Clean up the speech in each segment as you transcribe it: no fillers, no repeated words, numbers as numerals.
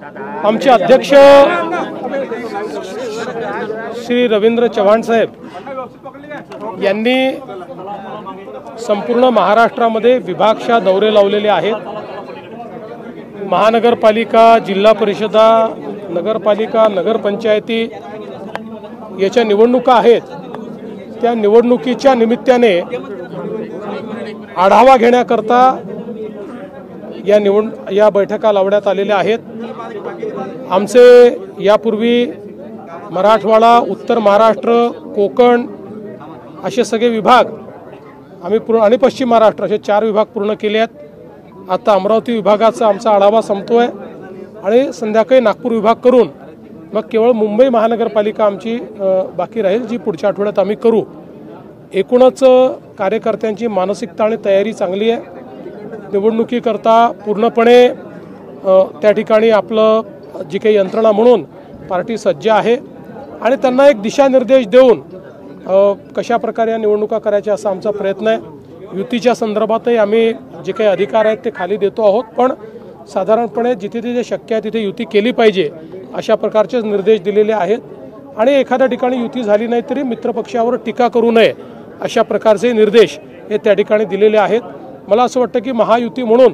आमचे अध्यक्ष श्री रवींद्र चव्हाण साहेब यांनी संपूर्ण महाराष्ट्रामध्ये विभागशः दौरे लावलेले आहेत। महानगरपालिका, जिल्हा परिषदा, नगरपालिका, नगरपंचायती याच्या निवडणुका आहेत। त्या निवडणुकीच्या निमित्ताने आढावा घेण्याकरता या बैठका लावण्यात आलेल्या आहेत। आमचे यापूर्वी मराठवाडा, उत्तर महाराष्ट्र, कोकण असे सगळे विभाग आम्ही आणि पश्चिम महाराष्ट्र असे 4 विभाग पूर्ण केले आहेत। आता अमरावती विभागाचा आमचा आढावा संपतोय आणि संध्याकाळी नागपूर विभाग करून मग केवळ मुंबई महानगरपालिका आमची बाकी राहील, जी पुढच्या आठवड्यात आम्ही करू। एकूणच कार्यकर्त्यांची मानसिकता आणि तयारी चांगली आहे। निवडणुकीकरता पूर्णपणे त्या ठिकाणी आपलं जी काही यंत्रणा म्हणून पार्टी सज्ज आहे आणि त्यांना एक दिशानिर्देश देऊन कशा प्रकारे या निवडणुका करायच्या असा आमचा प्रयत्न आहे। युतीच्या संदर्भातही आम्ही जे काही अधिकार आहेत ते खाली देतो आहोत, पण साधारणपणे जिथे जिथे शक्य आहे तिथे युती केली पाहिजे अशा प्रकारचे निर्देश दिलेले आहेत आणि एखाद्या ठिकाणी युती झाली नाही तरी मित्रपक्षावर टीका करू नये अशा प्रकारचे निर्देश हे त्या ठिकाणी दिलेले आहेत। मला असं वाटतं की महायुती म्हणून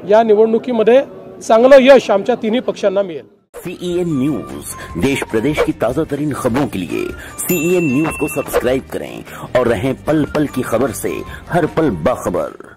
या निवडणुकीमध्ये चांगलं यश आमच्या तिन्ही पक्षांना मिळेल। CEN न्यूज, देश प्रदेश की ताजा तरीन खबरों के लिए CEN न्यूज को सब्सक्राइब करें और रहें पल पल की खबर से हर पल बाखबर।